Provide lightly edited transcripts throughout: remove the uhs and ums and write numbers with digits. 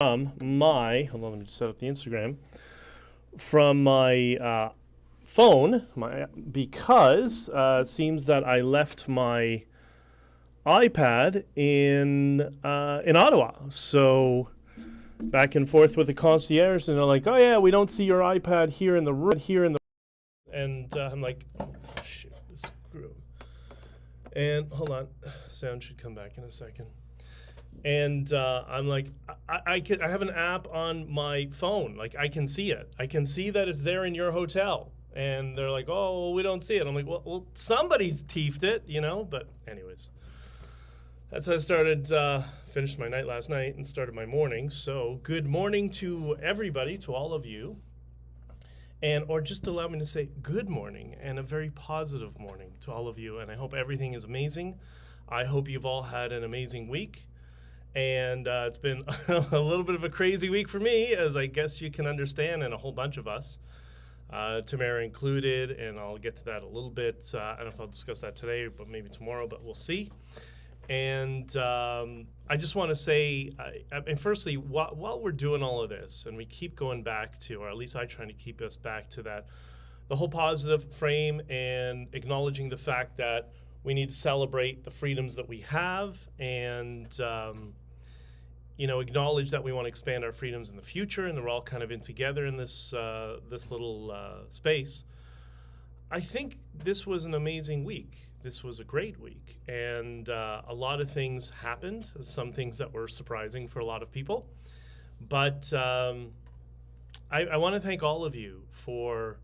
hold on, let me just set up the Instagram, from my phone, because it seems that I left my iPad in Ottawa. So back and forth with the concierge, and they're like, "Oh yeah, we don't see your iPad here in the room." And I'm like, "Oh shit, screw." And hold on, sound should come back in a second. And I'm like, I have an app on my phone. Like, I can see it. I can see that it's there in your hotel. And they're like, "Oh, well, we don't see it." I'm like, well, somebody's teefed it, you know? But anyways, that's how I started, finished my night last night and started my morning. So good morning to everybody, to all of you. Or just allow me to say good morning and a very positive morning to all of you. And I hope everything is amazing. I hope you've all had an amazing week. And it's been a little bit of a crazy week for me, as I guess you can understand, and a whole bunch of us, Tamara included, and I'll get to that a little bit. I don't know if I'll discuss that today, but maybe tomorrow, but we'll see. And I just want to say, and firstly, while we're doing all of this, and we keep going back to, or at least I try to keep us back to that, the whole positive frame, and acknowledging the fact that we need to celebrate the freedoms that we have, and acknowledge that we want to expand our freedoms in the future, and they're all kind of in together in this little space. I think this was an amazing week. This was a great week, and a lot of things happened. Some things that were surprising for a lot of people, but I want to thank all of you for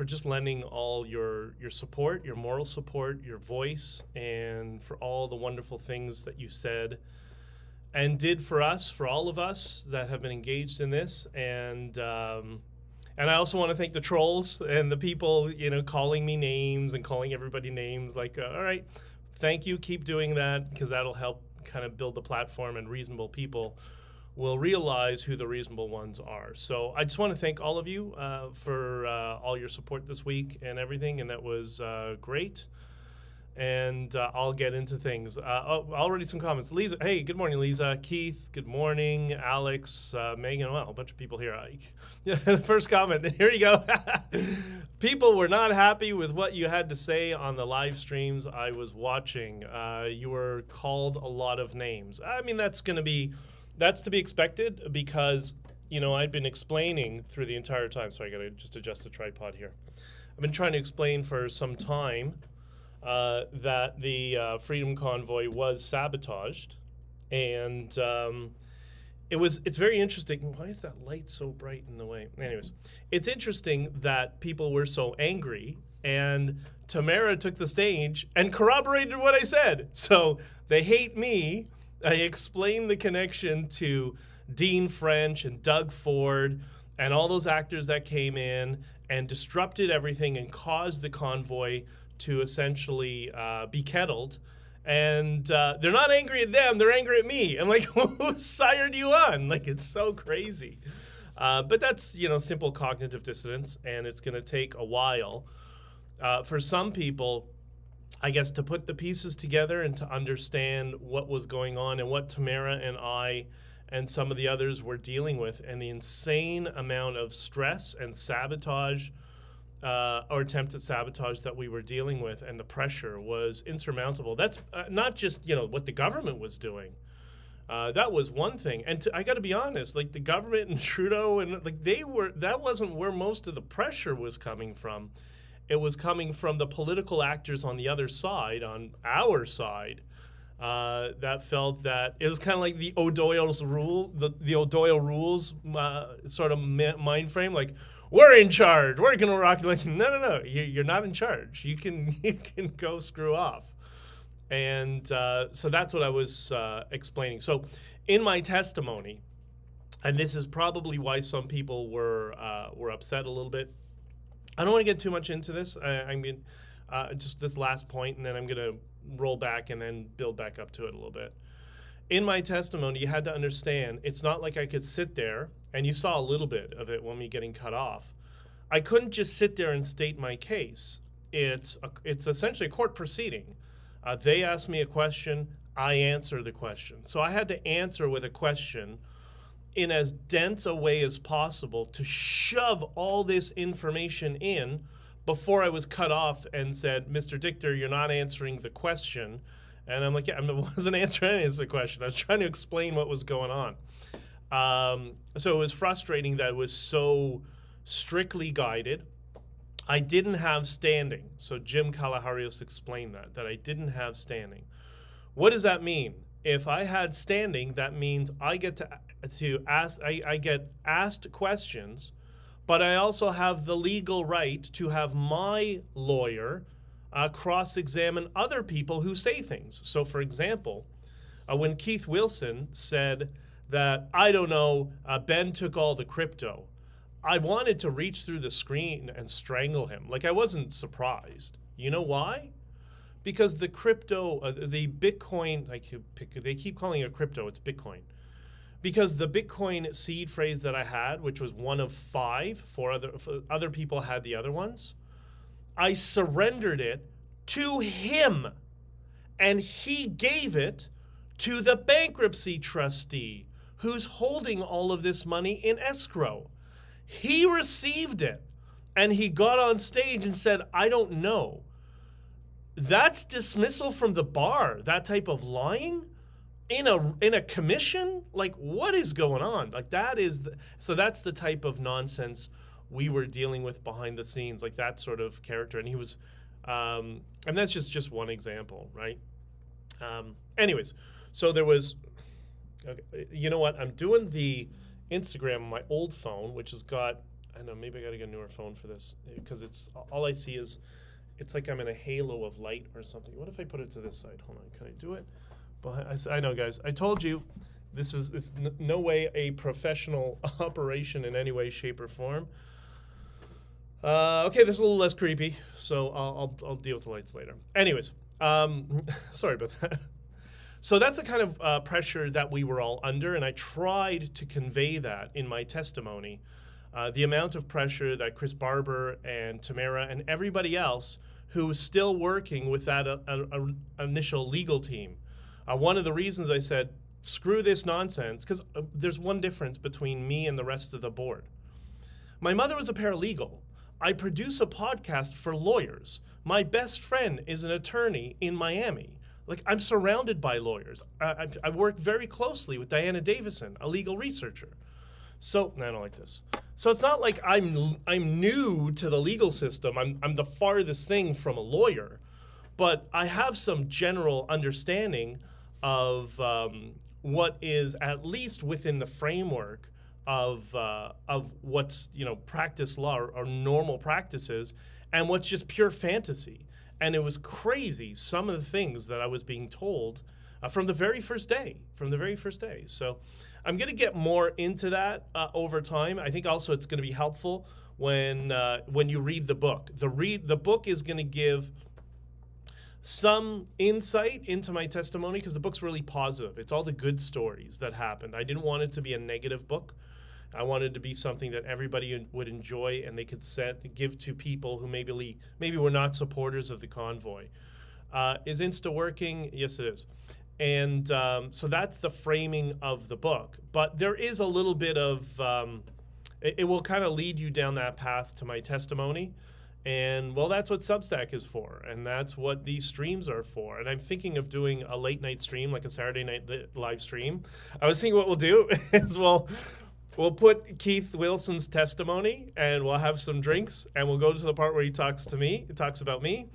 just lending all your support, your moral support, your voice, and for all the wonderful things that you said and did for us, for all of us that have been engaged in this. And I also want to thank the trolls and the people, calling me names and calling everybody names. Like, all right, thank you, keep doing that, because that'll help kind of build the platform, and reasonable people will realize who the reasonable ones are. So I just want to thank all of you for all your support this week and everything, and that was great. And I'll get into things. Already some comments. Lisa, hey, good morning, Lisa. Keith, good morning. Alex, Megan, well, a bunch of people here. The first comment, here you go. People were not happy with what you had to say on the live streams I was watching. You were called a lot of names. I mean, that's to be expected, because, I'd been explaining through the entire time. So I got to just adjust the tripod here. I've been trying to explain for some time that the Freedom Convoy was sabotaged, and it's very interesting. Why is that light so bright in the way? Anyways, it's interesting that people were so angry, and Tamara took the stage and corroborated what I said. So they hate me. I explained the connection to Dean French and Doug Ford and all those actors that came in and disrupted everything and caused the convoy to essentially be kettled. And they're not angry at them, they're angry at me. I'm like, who sired you on? Like, it's so crazy. But that's, simple cognitive dissonance, and it's going to take a while for some people, I guess, to put the pieces together and to understand what was going on and what Tamara and I and some of the others were dealing with, and the insane amount of stress and sabotage or attempted sabotage that we were dealing with, and the pressure was insurmountable. That's not just, what the government was doing. That was one thing. And I got to be honest, like, the government and Trudeau, and like, that wasn't where most of the pressure was coming from. It was coming from the political actors on the other side, on our side, that felt that it was kind of like the O'Doyle's rule, the O'Doyle rules sort of mind frame, like, we're in charge, we're gonna rock. Like, no, you're not in charge. You can go screw off. And so that's what I was explaining. So in my testimony, and this is probably why some people were upset a little bit. I don't want to get too much into this. I mean, just this last point, and then I'm gonna roll back and then build back up to it a little bit. In my testimony, you had to understand, it's not like I could sit there, and you saw a little bit of it when me getting cut off. I couldn't just sit there and state my case. It's essentially a court proceeding. They asked me a question, I answer the question. So I had to answer with a question in as dense a way as possible to shove all this information in before I was cut off and said, Mr. Dichter, you're not answering the question. And I'm like, yeah, I wasn't answering any of the question. I was trying to explain what was going on. So it was frustrating that it was so strictly guided. I didn't have standing. So Jim Kalaharios explained that I didn't have standing. What does that mean? If I had standing, that means I get to ask. I get asked questions, but I also have the legal right to have my lawyer cross-examine other people who say things. So, for example, when Keith Wilson said that, I don't know, Ben took all the crypto, I wanted to reach through the screen and strangle him. Like, I wasn't surprised. You know why? Because the crypto, the Bitcoin, they keep calling it crypto, it's Bitcoin. Because the Bitcoin seed phrase that I had, which was one of 5, for other people had the other ones, I surrendered it to him. And he gave it to the bankruptcy trustee who's holding all of this money in escrow. He received it, and he got on stage and said, I don't know. That's dismissal from the bar, that type of lying in a commission. Like, what is going on? Like, that is so that's the type of nonsense we were dealing with behind the scenes, like that sort of character. And he was and that's just one example, right? Anyways, so there was, okay, you know what, I'm doing the Instagram on my old phone, which has got, I don't know, maybe I gotta get a newer phone for this, because it's all I see is, it's like I'm in a halo of light or something. What if I put it to this side? Hold on, can I do it? But I know, guys, I told you, it's no way a professional operation in any way, shape, or form. Okay, this is a little less creepy, so I'll deal with the lights later. Anyways, sorry about that. So that's the kind of pressure that we were all under, and I tried to convey that in my testimony. The amount of pressure that Chris Barber and Tamara and everybody else who was still working with that initial legal team. One of the reasons I said, screw this nonsense, because there's one difference between me and the rest of the board. My mother was a paralegal. I produce a podcast for lawyers. My best friend is an attorney in Miami. Like, I'm surrounded by lawyers. I work very closely with Diana Davison, a legal researcher. So, I don't like this. So it's not like I'm new to the legal system. I'm the farthest thing from a lawyer, but I have some general understanding of what is at least within the framework of what's, practice law or normal practices, and what's just pure fantasy. And it was crazy, some of the things that I was being told from the very first day. So I'm going to get more into that over time. I think also it's going to be helpful when you read the book. The book is going to give some insight into my testimony, because the book's really positive. It's all the good stories that happened. I didn't want it to be a negative book. I wanted it to be something that everybody would enjoy and they could give to people who maybe were not supporters of the convoy. Is Insta working? Yes, it is. And so that's the framing of the book. But there is a little bit of, it will kind of lead you down that path to my testimony. And, well, that's what Substack is for. And that's what these streams are for. And I'm thinking of doing a late night stream, like a Saturday night live stream. I was thinking what we'll do is we'll put Keith Wilson's testimony, and we'll have some drinks, and we'll go to the part where he talks about me.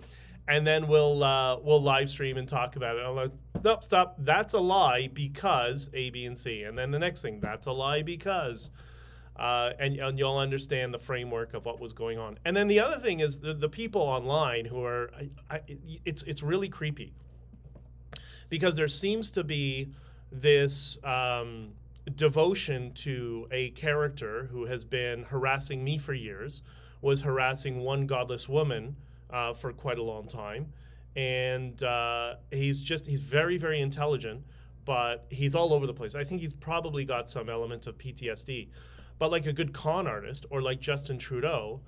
And then we'll live stream and talk about it. I'm like, nope, stop. That's a lie because A, B, and C. And then the next thing, that's a lie because, and you'll understand the framework of what was going on. And then the other thing is the people online who are, it's really creepy, because there seems to be this devotion to a character who has been harassing me for years, was harassing one godless woman for quite a long time, and he's very, very intelligent, but he's all over the place. I think he's probably got some element of PTSD, but like a good con artist, or like Justin Trudeau,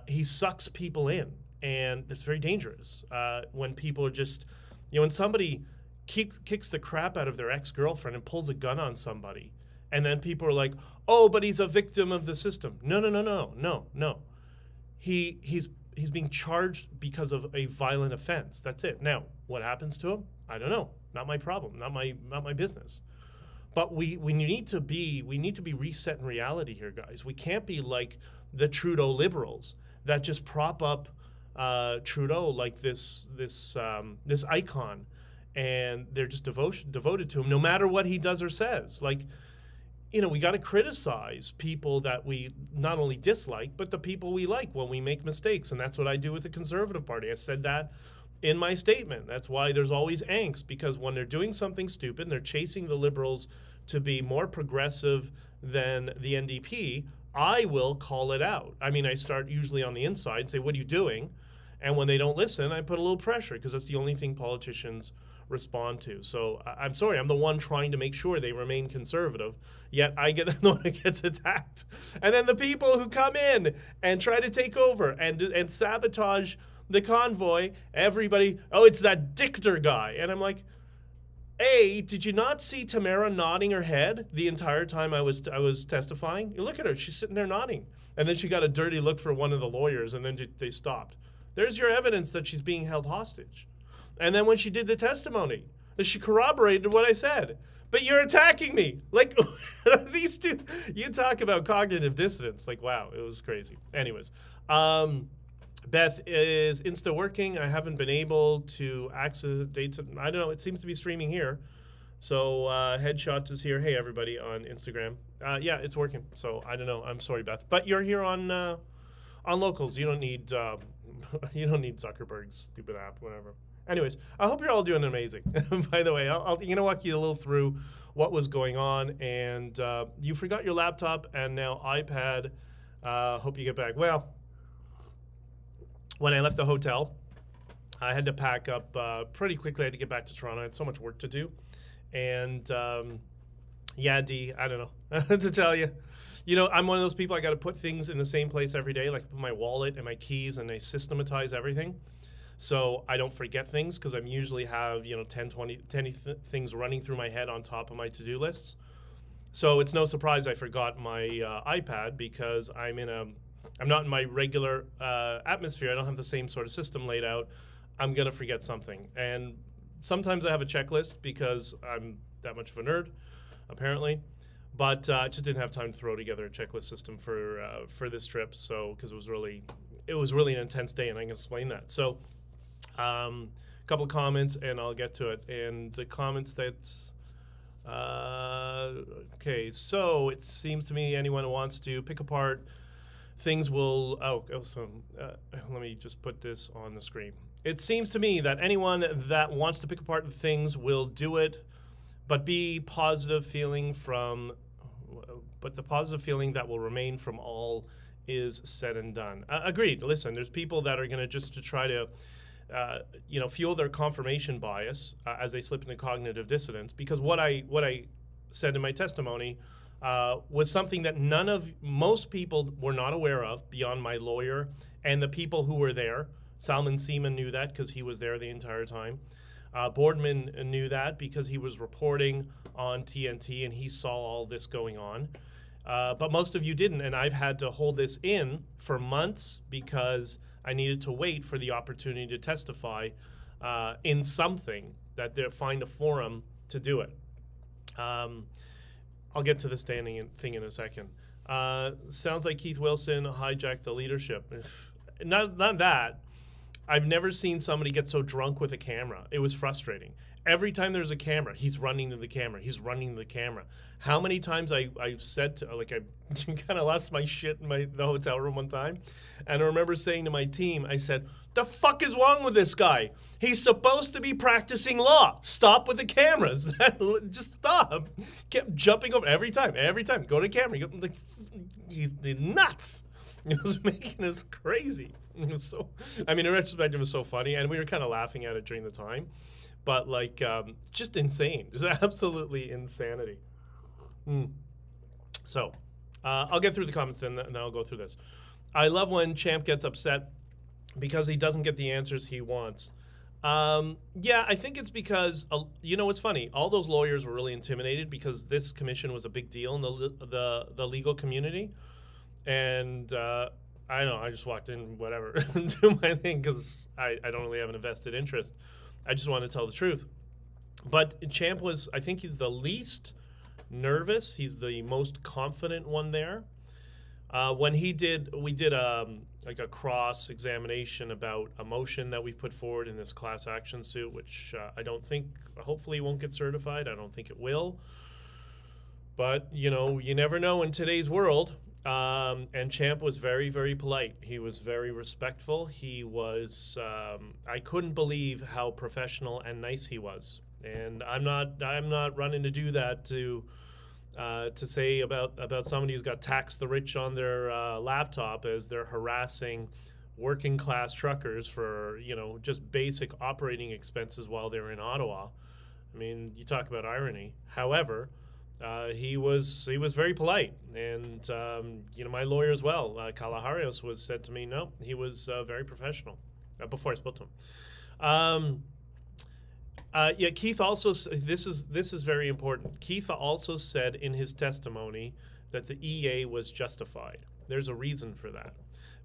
he sucks people in, and it's very dangerous when people are just, when somebody kicks the crap out of their ex-girlfriend and pulls a gun on somebody, And then people are like, oh, but he's a victim of the system. No. He's being charged because of a violent offense. That's it. Now, what happens to him? I don't know. Not my problem. Not my business. But we need to be reset in reality here, guys. We can't be like the Trudeau liberals that just prop up Trudeau like this icon, and they're just devoted to him no matter what he does or says. Like, you know, we got to criticize people that we not only dislike, but the people we like when we make mistakes. And that's what I do with the Conservative Party. I said that in my statement. That's why there's always angst, because when they're doing something stupid, they're chasing the Liberals to be more progressive than the NDP, I will call it out. I mean, I start usually on the inside and say, what are you doing? And when they don't listen, I put a little pressure, because that's the only thing politicians respond to. So I'm sorry, I'm the one trying to make sure they remain conservative, yet I get the one that gets attacked. And then the people who come in and try to take over and sabotage the convoy, everybody, oh, it's that Dichter guy. And I'm like, A, did you not see Tamara nodding her head the entire time I was testifying? You look at her, she's sitting there nodding. And then she got a dirty look for one of the lawyers, and then they stopped. There's your evidence that she's being held hostage. And then when she did the testimony, she corroborated what I said. But you're attacking me. Like, these two, you talk about cognitive dissonance. Like, wow, it was crazy. Anyways, Beth is Insta working. I haven't been able to access data. I don't know. It seems to be streaming here. So Headshots is here. Hey, everybody on Instagram. Yeah, it's working. So I don't know. I'm sorry, Beth. But you're here on Locals. You don't need Zuckerberg's stupid app, whatever. Anyways, I hope you're all doing amazing. By the way, I'll walk you a little through what was going on. And you forgot your laptop and now iPad. Hope you get back. Well, when I left the hotel, I had to pack up pretty quickly. I had to get back to Toronto. I had so much work to do. And yeah, D, I don't know to tell you. You know, I'm one of those people, I got to put things in the same place every day, like my wallet and my keys, and I systematize everything. So I don't forget things, because I usually have, 10 things running through my head on top of my to-do lists. So it's no surprise I forgot my iPad, because I'm not in my regular atmosphere. I don't have the same sort of system laid out. I'm going to forget something. And sometimes I have a checklist, because I'm that much of a nerd, apparently. But I just didn't have time to throw together a checklist system for this trip. So, because it was really an intense day, and I can explain that. So, a couple of comments, and I'll get to it. And the comments that's okay. So it seems to me anyone who wants to pick apart things will. Let me just put this on the screen. It seems to me that anyone that wants to pick apart things will do it, but the positive feeling that will remain from all is said and done. Agreed. Listen, there's people that are going to just to try to, fuel their confirmation bias as they slip into cognitive dissonance. Because what I said in my testimony was something that most people were not aware of beyond my lawyer and the people who were there. Salman Seaman knew that because he was there the entire time. Boardman knew that because he was reporting on TNT and he saw all this going on. But most of you didn't, and I've had to hold this in for months because I needed to wait for the opportunity to testify in something, that they find a forum to do it. I'll get to the standing thing in a second. Sounds like Keith Wilson hijacked the leadership. Not that. I've never seen somebody get so drunk with a camera. It was frustrating. Every time there's a camera, he's running to the camera. He's running to the camera. How many times I said to, I kind of lost my shit in the hotel room one time. And I remember saying to my team, I said, the fuck is wrong with this guy? He's supposed to be practicing law. Stop with the cameras. Just stop. Kept jumping over every time. Go to camera. He's nuts. It was making us crazy. It was in retrospect, it was so funny. And we were kind of laughing at it during the time. But just insane. Just absolutely insanity. So, I'll get through the comments then I'll go through this. I love when Champ gets upset because he doesn't get the answers he wants. Yeah, I think it's because what's funny. All those lawyers were really intimidated because this commission was a big deal in the legal community, and I don't know. I just walked in, whatever, do my thing because I don't really have an invested interest. I just want to tell the truth. But Champ was, I think, he's the least nervous. He's the most confident one there. When we did like a cross examination about a motion that we've put forward in this class action suit, which I don't think, hopefully, won't get certified. I don't think it will. But you never know in today's world. And Champ was very, very polite. He was very respectful. He was. I couldn't believe how professional and nice he was. And I'm not running to do that to say about somebody who's got tax the rich on their laptop as they're harassing working class truckers for just basic operating expenses while they're in Ottawa. I mean, you talk about irony. However, he was very polite, and my lawyer as well, Kalaharios, said to me, no, he was very professional before I spoke to him. Yeah, Keith also, this is very important. Keith also said in his testimony that the EA was justified. There's a reason for that.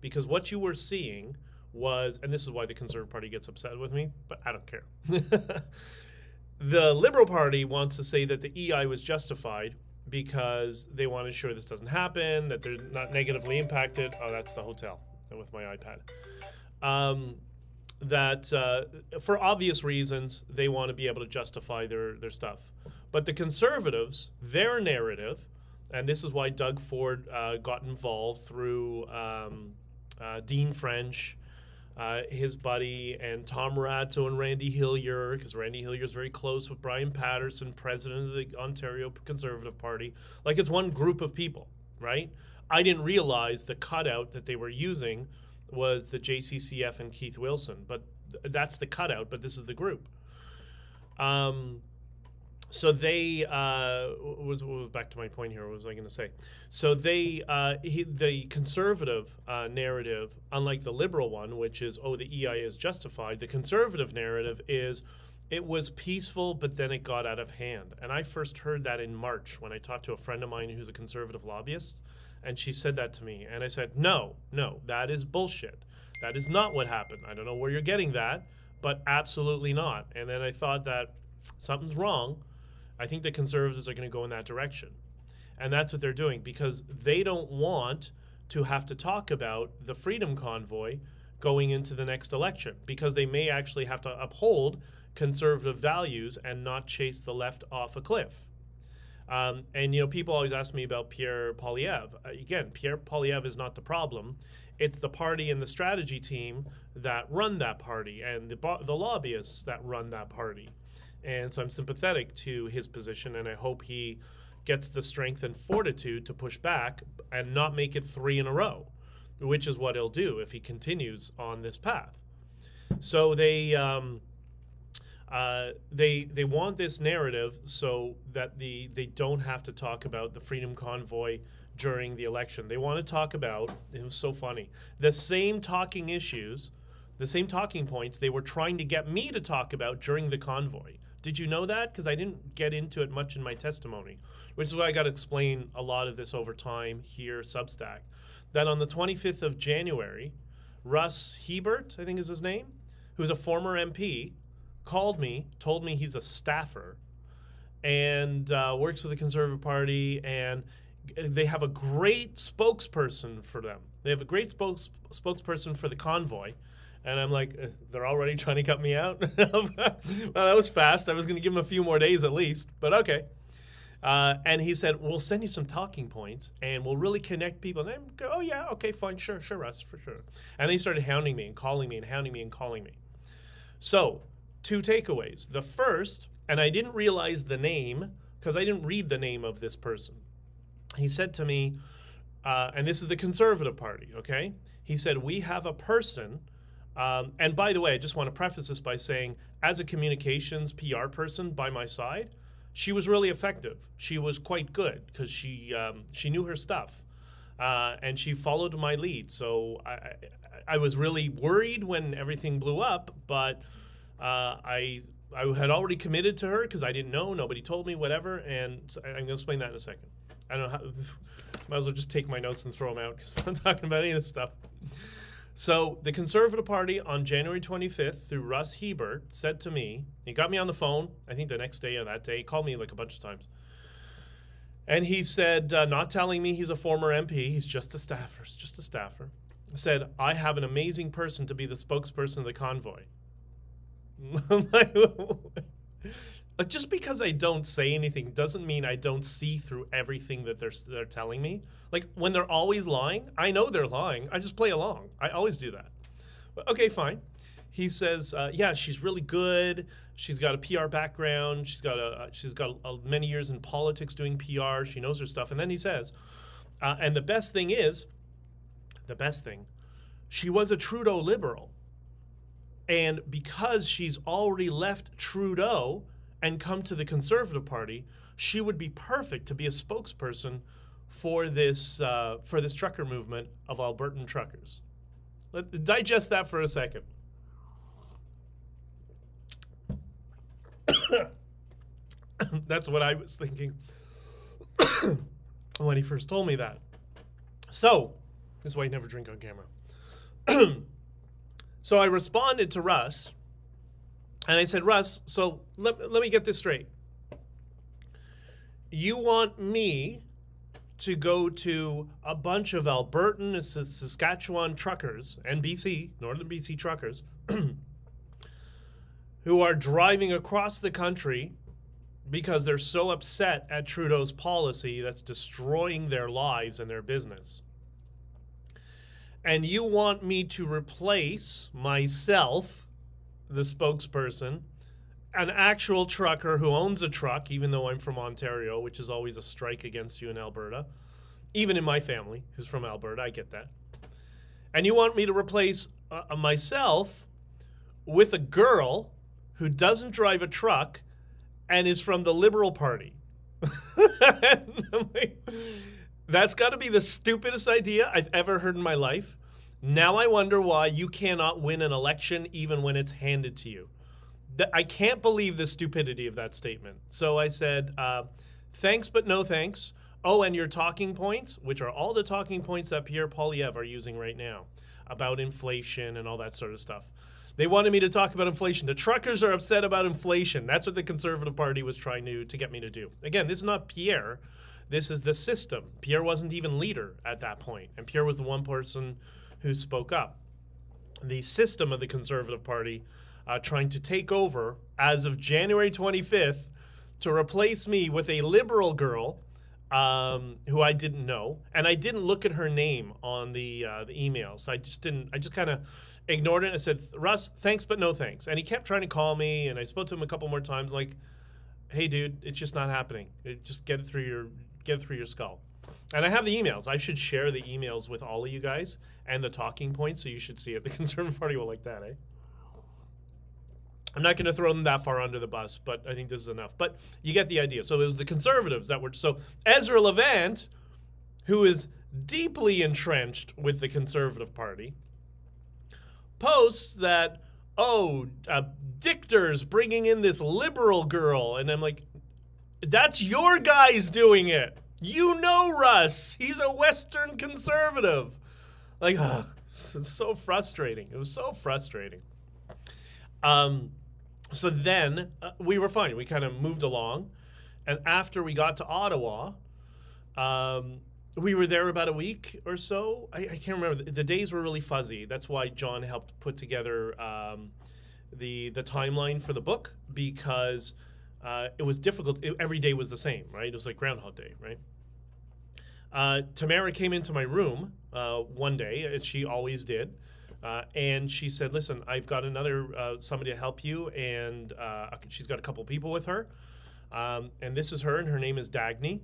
Because what you were seeing was, and this is why the Conservative Party gets upset with me, but I don't care. The Liberal Party wants to say that the EI was justified because they want to ensure this doesn't happen, that they're not negatively impacted. Oh, that's the hotel with my iPad. That for obvious reasons, they want to be able to justify their stuff. But the Conservatives, their narrative, and this is why Doug Ford got involved through Dean French, his buddy, and Tom Ratto and Randy Hillier, because Randy Hillier is very close with Brian Patterson, president of the Ontario Conservative Party. Like, it's one group of people, right? I didn't realize the cutout that they were using was the JCCF and Keith Wilson, but that's the cutout, but this is the group. So they, back to my point here, what was I going to say? So they, the Conservative narrative, unlike the Liberal one, which is, oh, the EI is justified, the Conservative narrative is, it was peaceful, but then it got out of hand. And I first heard that in March when I talked to a friend of mine who's a Conservative lobbyist, and she said that to me. And I said, no, that is bullshit. That is not what happened. I don't know where you're getting that, but absolutely not. And then I thought that something's wrong. I think the Conservatives are going to go in that direction. And that's what they're doing, because they don't want to have to talk about the Freedom Convoy going into the next election, because they may actually have to uphold conservative values and not chase the left off a cliff. And people always ask me about Pierre Poilievre. Again, Pierre Poilievre is not the problem. It's the party and the strategy team that run that party, and the lobbyists that run that party. And so I'm sympathetic to his position, and I hope he gets the strength and fortitude to push back and not make it 3 in a row, which is what he'll do if he continues on this path. So they want this narrative so that they don't have to talk about the Freedom Convoy during the election. They want to talk about, it was so funny, the same talking issues, the same talking points they were trying to get me to talk about during the convoy. Did you know that? Because I didn't get into it much in my testimony, which is why I got to explain a lot of this over time here, Substack. That on the 25th of January, Russ Hebert, I think is his name, who's a former MP, called me, told me he's a staffer, and works for the Conservative Party, and they have a great spokesperson for them. They have a great spokesperson for the convoy. And I'm like, they're already trying to cut me out? Well, that was fast. I was going to give him a few more days at least, but okay. And he said, we'll send you some talking points, and we'll really connect people. And I go, oh, yeah, okay, fine, sure, Russ, for sure. And they started hounding me and calling me and hounding me and calling me. So, 2 takeaways. The first, and I didn't realize the name because I didn't read the name of this person. He said to me, and this is the Conservative Party, okay? He said, we have a person, and by the way, I just want to preface this by saying, as a communications PR person by my side, she was really effective. She was quite good because she knew her stuff, and she followed my lead. So I was really worried when everything blew up, but I had already committed to her because I didn't know, nobody told me, whatever, and so I'm going to explain that in a second. I don't know how, might as well just take my notes and throw them out because I'm not talking about any of this stuff. So the Conservative Party on January 25th, through Russ Hebert, said to me, he got me on the phone, I think the next day or that day, he called me like a bunch of times. And he said, not telling me he's a former MP, he's just a staffer, said, I have an amazing person to be the spokesperson of the convoy. Just because I don't say anything doesn't mean I don't see through everything that they're telling me. Like, when they're always lying, I know they're lying. I just play along. I always do that. But, okay, fine. He says, yeah, she's really good. She's got a PR background. She's got many years in politics doing PR. She knows her stuff. And then he says, and the best thing, she was a Trudeau liberal. And because she's already left Trudeau and come to the Conservative Party, she would be perfect to be a spokesperson for this trucker movement of Albertan truckers. Digest that for a second. That's what I was thinking when he first told me that. So, this is why you never drink on camera. So I responded to Russ, and I said, Russ, so let me get this straight. You want me to go to a bunch of Albertan and Saskatchewan truckers, and BC, Northern BC truckers, who are driving across the country because they're so upset at Trudeau's policy that's destroying their lives and their business. And you want me to replace myself, the spokesperson, an actual trucker who owns a truck, even though I'm from Ontario, which is always a strike against you in Alberta. Even in my family, who's from Alberta, I get that. And you want me to replace myself with a girl who doesn't drive a truck and is from the Liberal Party. That's got to be the stupidest idea I've ever heard in my life. Now I wonder why you cannot win an election even when it's handed to you. I can't believe the stupidity of that statement. So I said, thanks, but no thanks. Oh, and your talking points, which are all the talking points that Pierre Poilievre are using right now about inflation and all that sort of stuff. They wanted me to talk about inflation. The truckers are upset about inflation. That's what the Conservative Party was trying to get me to do. Again, this is not Pierre. This is the system. Pierre wasn't even leader at that point, and Pierre was the one person who spoke up. The system of the Conservative Party trying to take over as of January 25th to replace me with a Liberal girl who I didn't know, and I didn't look at her name on the email, so I just kind of ignored it. I said, Russ, thanks, but no thanks. And he kept trying to call me, and I spoke to him a couple more times, like, hey, dude, it's just not happening. Just get it through your skull. And I have the emails. I should share the emails with all of you guys and the talking points, so you should see it. The Conservative Party will like that, eh? I'm not going to throw them that far under the bus, but I think this is enough. But you get the idea. So it was the Conservatives that were... So Ezra Levant, who is deeply entrenched with the Conservative Party, posts that, Dichter's bringing in this Liberal girl. And I'm like, that's your guys doing it. You know Russ. He's a Western conservative. Like, it's so frustrating. It was so frustrating. So then we were fine. We kind of moved along. And after we got to Ottawa, we were there about a week or so. I can't remember. The days were really fuzzy. That's why John helped put together the timeline for the book, because it was difficult. Every day was the same, right? It was like Groundhog Day, right? Tamara came into my room one day, as she always did, and she said, listen, I've got another somebody to help you, and she's got a couple people with her, and this is her, and her name is Dagny.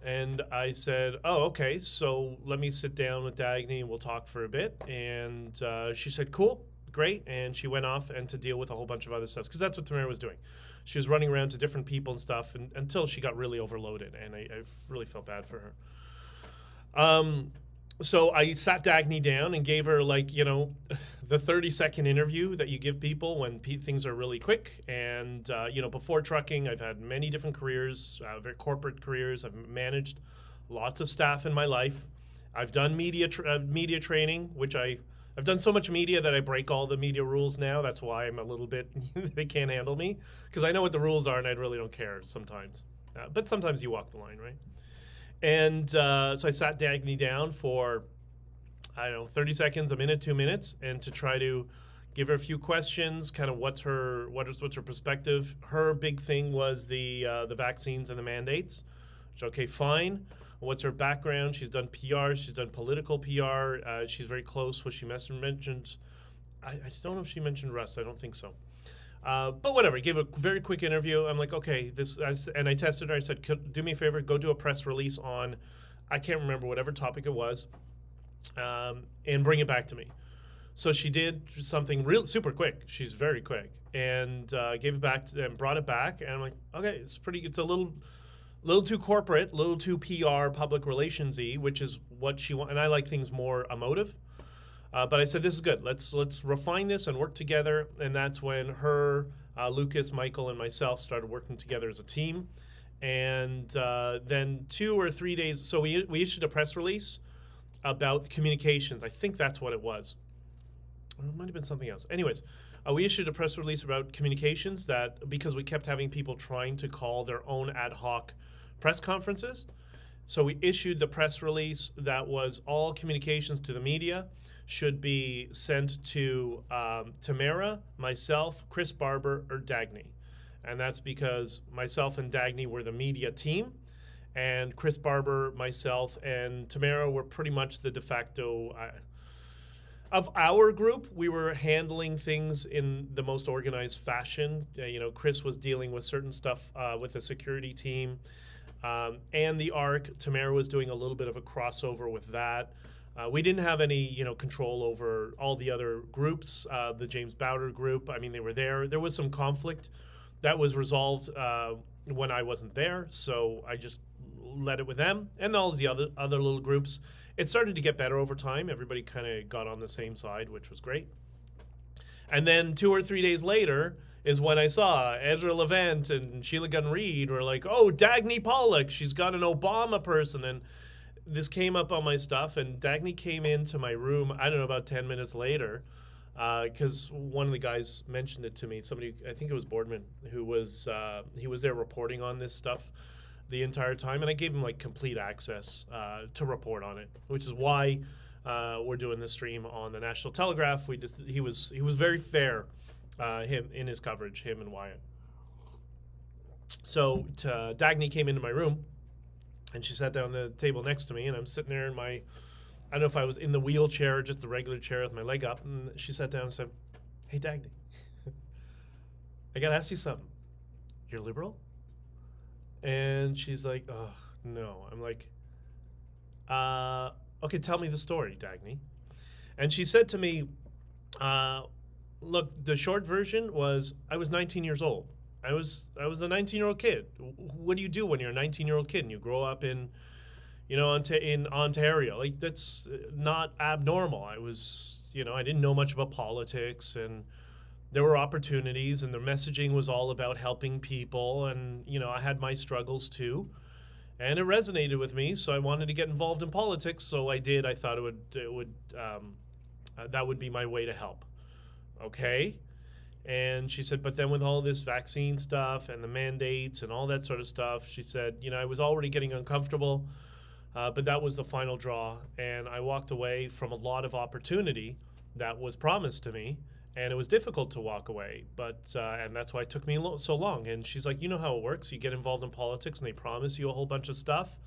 And I said, oh, okay, so let me sit down with Dagny and we'll talk for a bit. And she said, cool, great. And she went off and to deal with a whole bunch of other stuff, because that's what Tamara was doing. She was running around to different people and stuff until she got really overloaded, and I really felt bad for her. So I sat Dagny down and gave her, like, you know, the 30-second interview that you give people when things are really quick. And, you know, before trucking, I've had many different careers, very corporate careers. I've managed lots of staff in my life. I've done media training, which I've done so much media that I break all the media rules now. That's why I'm a little bit, they can't handle me, because I know what the rules are and I really don't care sometimes. But sometimes you walk the line, right? And so I sat Dagny down for, I don't know, 30 seconds, a minute, 2 minutes, and to try to give her a few questions, kind of what's her perspective. Her big thing was the vaccines and the mandates. Which, okay, fine. What's her background? She's done PR. She's done political PR. She's very close. What she mentioned, I don't know if she mentioned Rust. I don't think so. But whatever, gave a very quick interview. I'm like, okay, and I tested her. I said, do me a favor, go do a press release on, I can't remember whatever topic it was, and bring it back to me. So she did something real super quick. She's very quick, and gave it back and brought it back. And I'm like, okay, it's a little too corporate, a little too PR, public relations-y, which is what she wants. And I like things more emotive. But I said, this is good. Let's refine this and work together. And that's when her, Lucas, Michael, and myself started working together as a team. And then 2 or 3 days, so we issued a press release about communications. I think that's what it was. Or it might have been something else. Anyways, we issued a press release about communications because we kept having people trying to call their own ad hoc press conferences. So we issued the press release that was all communications to the media should be sent to Tamara, myself, Chris Barber, or Dagny. And that's because myself and Dagny were the media team, and Chris Barber, myself, and Tamara were pretty much the de facto of our group. We were handling things in the most organized fashion. You know, Chris was dealing with certain stuff with the security team and the ARC. Tamara was doing a little bit of a crossover with that. We didn't have any, you know, control over all the other groups, the James Bowder group. I mean, they were there. There was some conflict that was resolved when I wasn't there, so I just let it with them. And all the other little groups. It started to get better over time. Everybody kind of got on the same side, which was great. And then 2 or 3 days later is when I saw Ezra Levant and Sheila Gunn-Reid were like, oh, Dagny Pollock, she's got an Obama person. And this came up on my stuff, and Dagny came into my room, I don't know, about 10 minutes later, because one of the guys mentioned it to me. Somebody, I think it was Boardman, who was he was there reporting on this stuff the entire time, and I gave him like complete access to report on it, which is why we're doing this stream on the National Telegraph. He was very fair, him in his coverage, him and Wyatt. So Dagny came into my room, and she sat down at the table next to me, and I'm sitting there in my, I don't know if I was in the wheelchair or just the regular chair with my leg up, and she sat down and said, hey, Dagny, I got to ask you something. You're liberal? And she's like, oh, no. I'm like, okay, tell me the story, Dagny. And she said to me, look, the short version was I was 19 years old. I was a 19-year-old kid. What do you do when you're a 19-year-old kid and you grow up in, you know, in Ontario? Like, that's not abnormal. I was, you know, I didn't know much about politics, and there were opportunities, and the messaging was all about helping people, and, you know, I had my struggles too, and it resonated with me, so I wanted to get involved in politics, so I did. I thought that would be my way to help. Okay. And she said, but then with all this vaccine stuff and the mandates and all that sort of stuff, she said, you know, I was already getting uncomfortable, but that was the final draw. And I walked away from a lot of opportunity that was promised to me, and it was difficult to walk away. But and that's why it took me so long. And she's like, you know how it works. You get involved in politics and they promise you a whole bunch of stuff,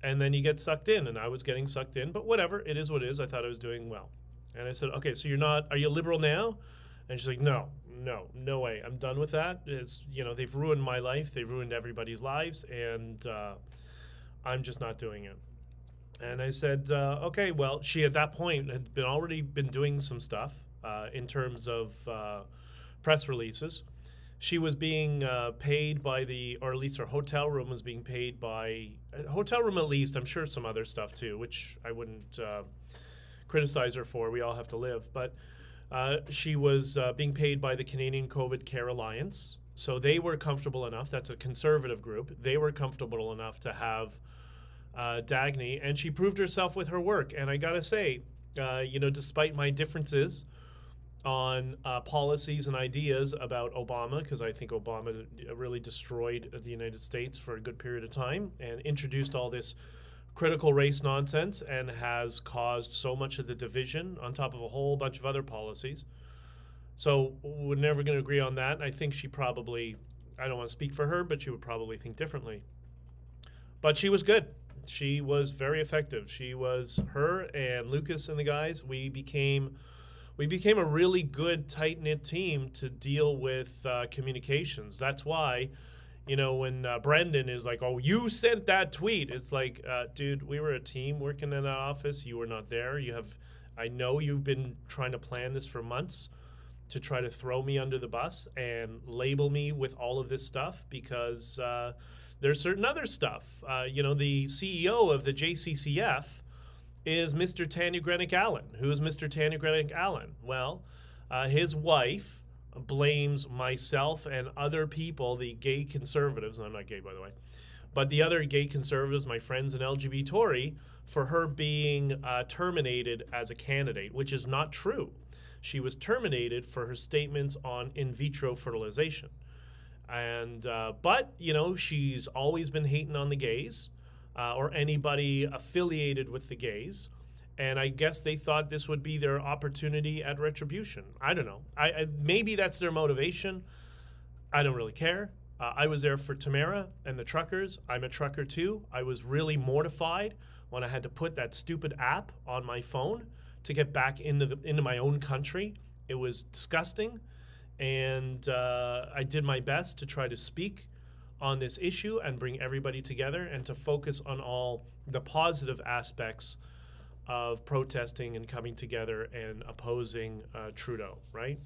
and then you get sucked in. And I was getting sucked in, but whatever, it is what it is. I thought I was doing well. And I said, okay, so are you liberal now? And she's like, no way. I'm done with that. It's, you know, they've ruined my life. They've ruined everybody's lives, and I'm just not doing it. And I said, okay, well, she at that point had already been doing some stuff in terms of press releases. she was being paid by or at least her hotel room was being paid by, hotel room at least, I'm sure some other stuff too, which I wouldn't criticize her for. We all have to live. But she was being paid by the Canadian COVID Care Alliance. So they were comfortable enough, that's a conservative group, they were comfortable enough to have Dagny, and she proved herself with her work. And I gotta say, despite my differences on policies and ideas about Obama, because I think Obama really destroyed the United States for a good period of time and introduced all this critical race nonsense and has caused so much of the division on top of a whole bunch of other policies. So we're never going to agree on that. I think she probably, I don't want to speak for her, but she would probably think differently. But she was good. She was very effective. Her and Lucas and the guys, we became a really good, tight-knit team to deal with communications. That's why, when Brendan is like, oh, you sent that tweet, it's like, dude, we were a team working in that office. You were not there. I know you've been trying to plan this for months to try to throw me under the bus and label me with all of this stuff because there's certain other stuff. The CEO of the JCCF is Mr. Tanya Grenick Allen. Who is Mr. Tanya Grenick Allen? Well, his wife blames myself and other people, the gay conservatives, and I'm not gay, by the way, but the other gay conservatives, my friends in LGBT Tory, for her being terminated as a candidate, which is not true. She was terminated for her statements on in vitro fertilization. And but she's always been hating on the gays or anybody affiliated with the gays, and I guess they thought this would be their opportunity at retribution. I don't know. I maybe that's their motivation. I don't really care. I was there for Tamara and the truckers. I'm a trucker too. I was really mortified when I had to put that stupid app on my phone to get back into my own country. It was disgusting. And I did my best to try to speak on this issue and bring everybody together and to focus on all the positive aspects of protesting and coming together and opposing Trudeau, right?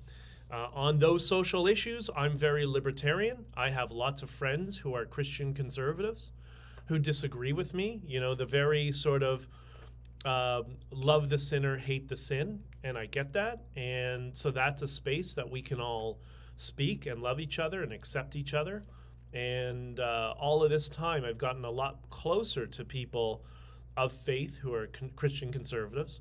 On those social issues, I'm very libertarian. I have lots of friends who are Christian conservatives who disagree with me. The very sort of love the sinner, hate the sin, and I get that. And so that's a space that we can all speak and love each other and accept each other. And all of this time, I've gotten a lot closer to people of faith who are Christian conservatives,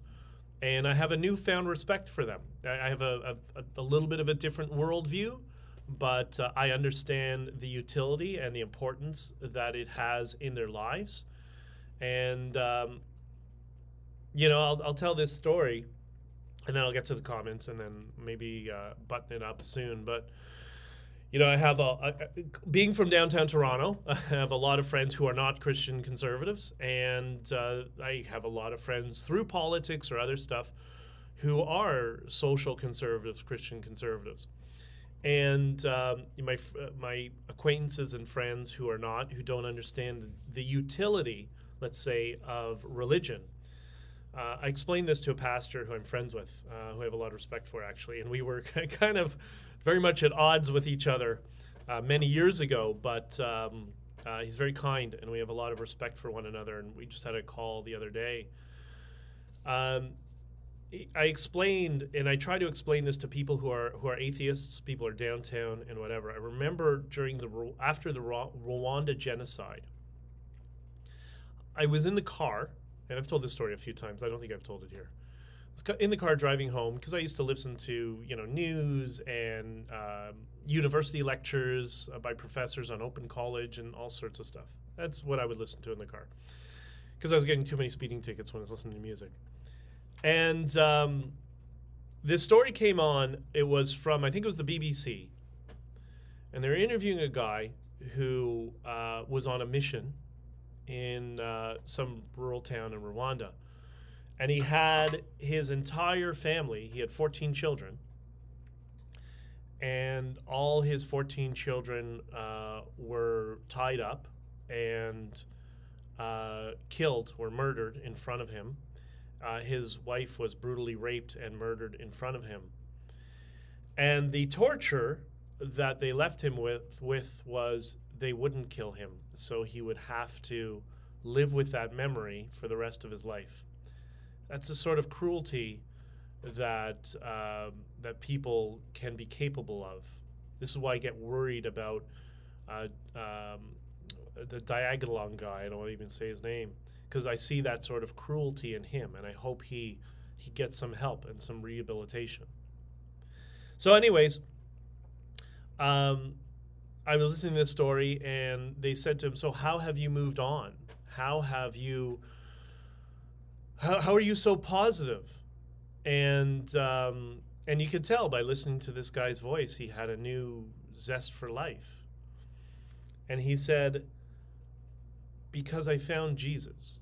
and I have a newfound respect for them. I have a little bit of a different worldview, but I understand the utility and the importance that it has in their lives. And I'll tell this story, and then I'll get to the comments, and then maybe button it up soon. But I have being from downtown Toronto, I have a lot of friends who are not Christian conservatives, and I have a lot of friends through politics or other stuff who are social conservatives, Christian conservatives. And my acquaintances and friends who are not, who don't understand the utility, let's say, of religion. I explained this to a pastor who I'm friends with, who I have a lot of respect for, actually, and we were kind of very much at odds with each other many years ago, but he's very kind, and we have a lot of respect for one another, and we just had a call the other day. I explained, and I try to explain this to people who are atheists, people who are downtown and whatever. I remember after the Rwanda genocide, I was in the car, and I've told this story a few times. I don't think I've told it here. I was in the car driving home because I used to listen to news and university lectures by professors on Open College and all sorts of stuff. That's what I would listen to in the car because I was getting too many speeding tickets when I was listening to music. And this story came on. It was from, I think it was the BBC, and they were interviewing a guy who was on a mission in some rural town in Rwanda. And he had his entire family, he had 14 children, and all his 14 children were tied up and killed, were murdered in front of him. His wife was brutally raped and murdered in front of him. And the torture that they left him with was they wouldn't kill him, so he would have to live with that memory for the rest of his life. That's the sort of cruelty that that people can be capable of. This is why I get worried about the Diagolon guy. I don't want to even say his name, because I see that sort of cruelty in him, and I hope he gets some help and some rehabilitation. So anyways, I was listening to this story, and they said to him, so how have you moved on? How are you so positive? And you could tell by listening to this guy's voice, he had a new zest for life. And he said, because I found Jesus.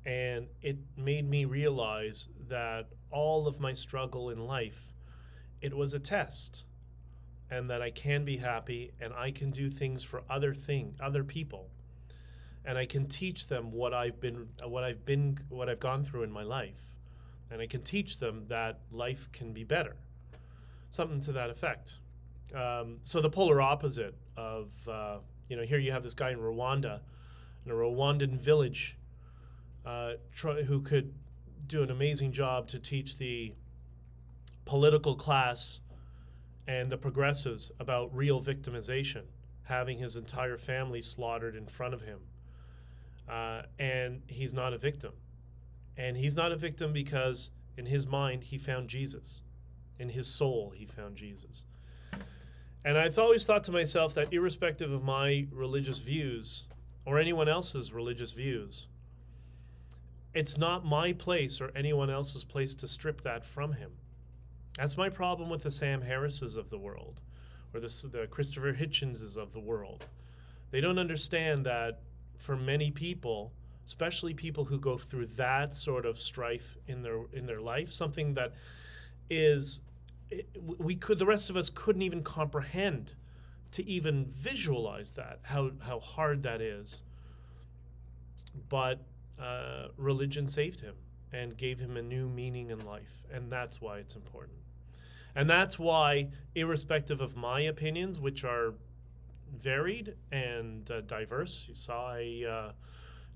And it made me realize that all of my struggle in life, it was a test. And that I can be happy, and I can do things for other people. And I can teach them what I've gone through in my life. And I can teach them that life can be better. Something to that effect. So the polar opposite of, here you have this guy in Rwanda, in a Rwandan village, who could do an amazing job to teach the political class and the progressives about real victimization, having his entire family slaughtered in front of him. And he's not a victim. And he's not a victim because in his mind, he found Jesus. In his soul, he found Jesus. And I've always thought to myself that irrespective of my religious views or anyone else's religious views, it's not my place or anyone else's place to strip that from him. That's my problem with the Sam Harrises of the world, or the Christopher Hitchenses of the world. They don't understand that for many people, especially people who go through that sort of strife in their life, something that the rest of us couldn't even comprehend, to even visualize that, how hard that is. But religion saved him and gave him a new meaning in life, and that's why it's important. And that's why, irrespective of my opinions, which are varied and diverse, you saw I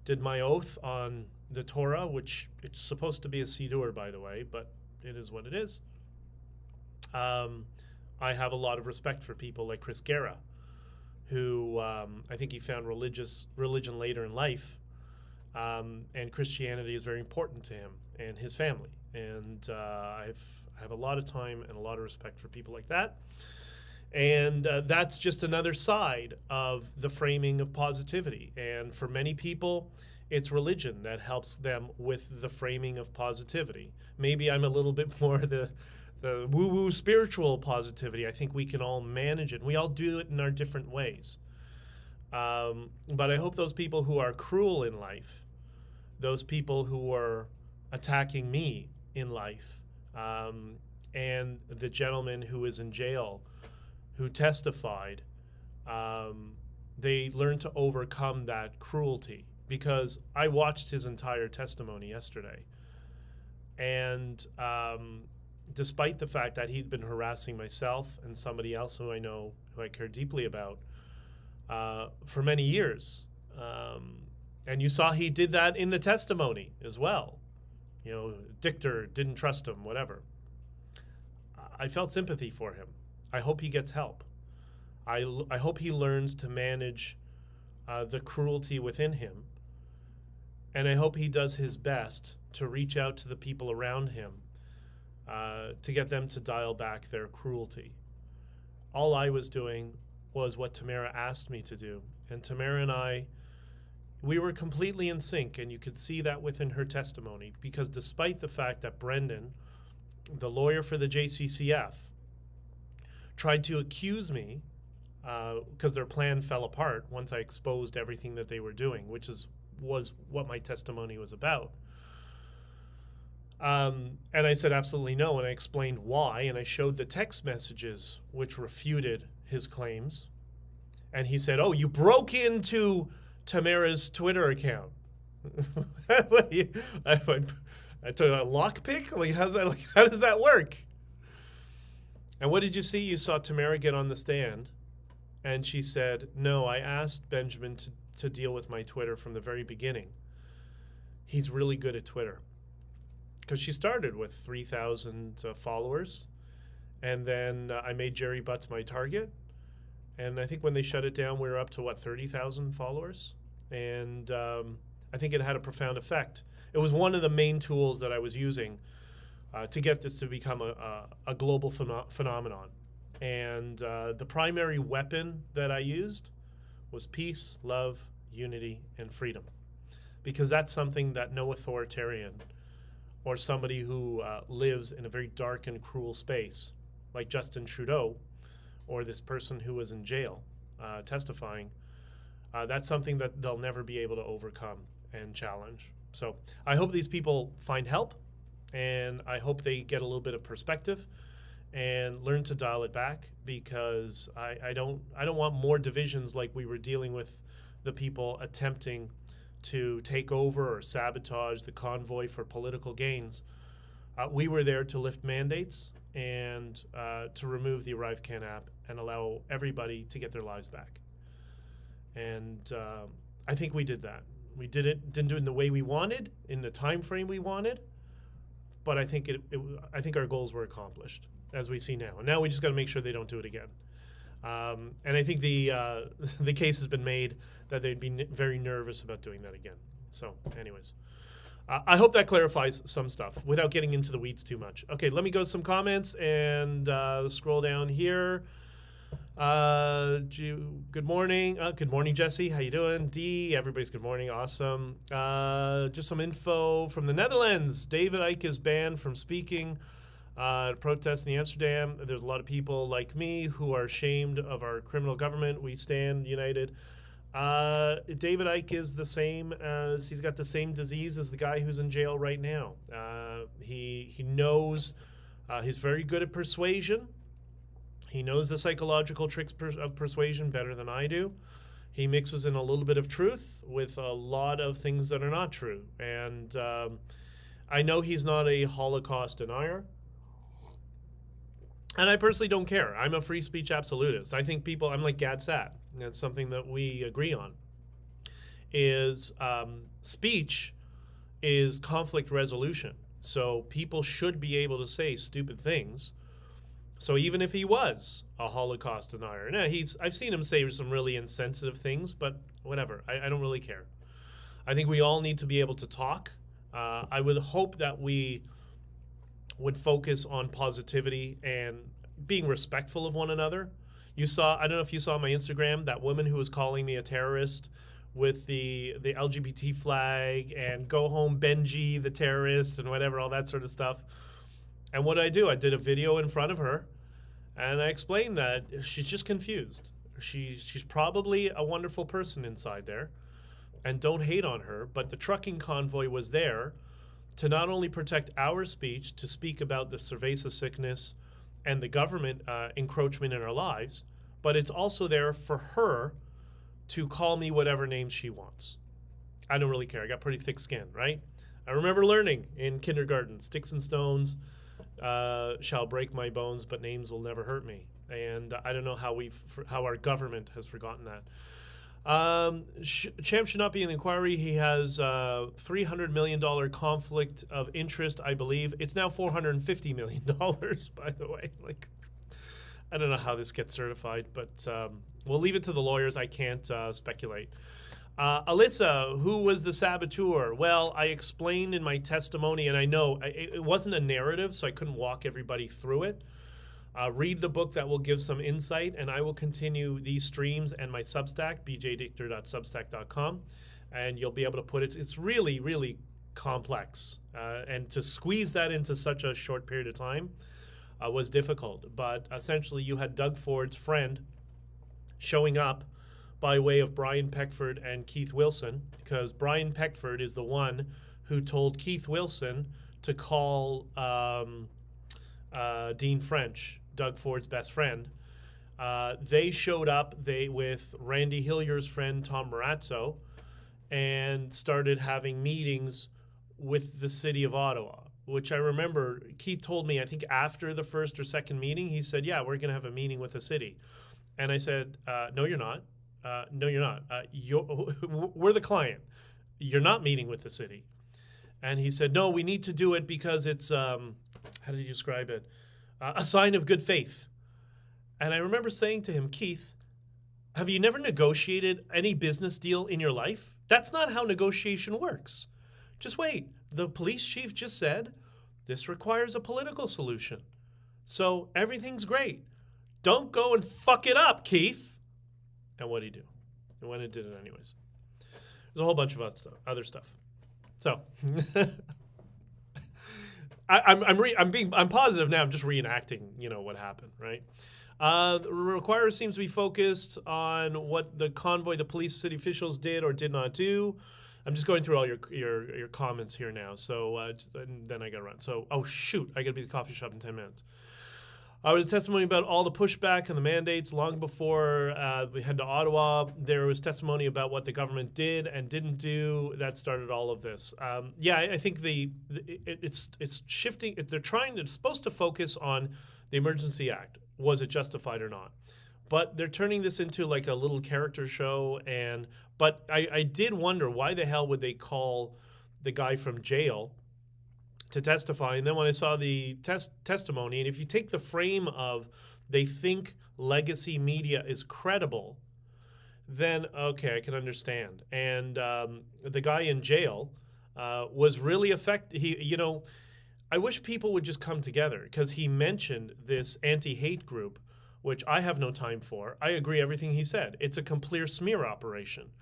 did my oath on the Torah, which it's supposed to be a siddur, by the way, but it is what it is. I have a lot of respect for people like Chris Guerra, who I think he found religion later in life, and Christianity is very important to him and his family. And I have a lot of time and a lot of respect for people like that. And that's just another side of the framing of positivity. And for many people, it's religion that helps them with the framing of positivity. Maybe I'm a little bit more the woo-woo spiritual positivity. I think we can all manage it. We all do it in our different ways. But I hope those people who are cruel in life, those people who are attacking me in life, and the gentleman who is in jail who testified, they learn to overcome that cruelty, because I watched his entire testimony yesterday. And despite the fact that he'd been harassing myself and somebody else who I know, who I care deeply about, for many years, and you saw he did that in the testimony as well. Dichter didn't trust him, whatever. I felt sympathy for him. I hope he gets help. I hope he learns to manage the cruelty within him. And I hope he does his best to reach out to the people around him to get them to dial back their cruelty. All I was doing was what Tamara asked me to do. And Tamara and I, we were completely in sync, and you could see that within her testimony, because despite the fact that Brendan, the lawyer for the JCCF, tried to accuse me, because their plan fell apart once I exposed everything that they were doing, which was what my testimony was about. And I said absolutely no, and I explained why, and I showed the text messages which refuted his claims. And he said, "Oh, you broke into Tamara's Twitter account." I took a lockpick? How does that work? And what did you see? You saw Tamara get on the stand, and she said, no, I asked Benjamin to deal with my Twitter from the very beginning. He's really good at Twitter. Because she started with 3,000 followers, and then I made Jerry Butts my target. And I think when they shut it down, we were up to, 30,000 followers? And I think it had a profound effect. It was one of the main tools that I was using to get this to become a global phenomenon. And the primary weapon that I used was peace, love, unity, and freedom. Because that's something that no authoritarian or somebody who lives in a very dark and cruel space, like Justin Trudeau, or this person who was in jail testifying, that's something that they'll never be able to overcome and challenge. So I hope these people find help, and I hope they get a little bit of perspective and learn to dial it back, because I don't want more divisions like we were dealing with the people attempting to take over or sabotage the convoy for political gains. We were there to lift mandates and to remove the ArriveCan app and allow everybody to get their lives back. And I think we did that. We didn't do it in the way we wanted, in the time frame we wanted, but I think I think our goals were accomplished, as we see now. And now we just got to make sure they don't do it again. And I think the case has been made that they'd be very nervous about doing that again. So anyways, I hope that clarifies some stuff without getting into the weeds too much. Okay, let me go to some comments and scroll down here. Good morning. Good morning, Jesse. How you doing? D, everybody's good morning. Awesome. Just some info from the Netherlands. David Icke is banned from speaking protest in Amsterdam. There's a lot of people like me who are ashamed of our criminal government. We stand united. David Icke is the same as, he's got the same disease as the guy who's in jail right now. He knows, he's very good at persuasion. He knows the psychological tricks of persuasion better than I do. He mixes in a little bit of truth with a lot of things that are not true. And I know he's not a Holocaust denier. And I personally don't care. I'm a free speech absolutist. I think people, I'm like Gad Sat. That's something that we agree on. Is speech is conflict resolution. So people should be able to say stupid things. So even if he was a Holocaust denier, now I've seen him say some really insensitive things, but whatever. I don't really care. I think we all need to be able to talk. I would hope that we would focus on positivity and being respectful of one another. You saw, I don't know if you saw my Instagram, that woman who was calling me a terrorist with the LGBT flag and go home Benji, the terrorist, and whatever, all that sort of stuff. And what I did a video in front of her, and I explained that she's just confused. She's probably a wonderful person inside there, and don't hate on her, but the trucking convoy was there to not only protect our speech, to speak about the cerveza sickness and the government encroachment in our lives, but it's also there for her to call me whatever name she wants. I don't really care. I got pretty thick skin, right? I remember learning in kindergarten, sticks and stones shall break my bones, but names will never hurt me. And I don't know how our government has forgotten that. Champ should not be in the inquiry. He has $300 million conflict of interest, I believe. It's now $450 million, by the way. Like, I don't know how this gets certified, but we'll leave it to the lawyers. I can't speculate. Alyssa, who was the saboteur? Well, I explained in my testimony, and I know it wasn't a narrative, so I couldn't walk everybody through it. Read the book, that will give some insight, and I will continue these streams and my Substack, BJdichter.substack.com, and you'll be able to put it. It's really, really complex, and to squeeze that into such a short period of time was difficult. But essentially, you had Doug Ford's friend showing up by way of Brian Peckford and Keith Wilson, because Brian Peckford is the one who told Keith Wilson to call Dean French, Doug Ford's best friend. They showed up with Randy Hillier's friend Tom Marazzo and started having meetings with the city of Ottawa. which I remember Keith told me, I think after the first or second meeting, he said, yeah, we're going to have a meeting with the city. And I said, no, you're not. No, you're not. We're the client. You're not meeting with the city. And he said, no, we need to do it because it's, how did he describe it? A sign of good faith. And I remember saying to him, Keith, have you never negotiated any business deal in your life? That's not how negotiation works. Just wait. The police chief just said this requires a political solution. So everything's great. Don't go and fuck it up, Keith. And what'd he do? He went and did it anyways. There's a whole bunch of other stuff. So I'm positive now. I'm just reenacting, what happened, right? The requirement seems to be focused on what the convoy, the police, city officials did or did not do. I'm just going through all your comments here now. So and then I got to run. So, oh shoot, I got to be at the coffee shop in 10 minutes. Was a testimony about all the pushback and the mandates long before we head to Ottawa. There was testimony about what the government did and didn't do. That started all of this. I think it's shifting. It's supposed to focus on the Emergency Act. Was it justified or not? But they're turning this into like a little character show. But I did wonder, why the hell would they call the guy from jail to testify? And then when I saw the testimony, and if you take the frame of they think legacy media is credible, then okay, I can understand. And the guy in jail was really affected. I wish people would just come together, because he mentioned this anti-hate group, which I have no time for. I agree everything he said. It's a complete smear operation.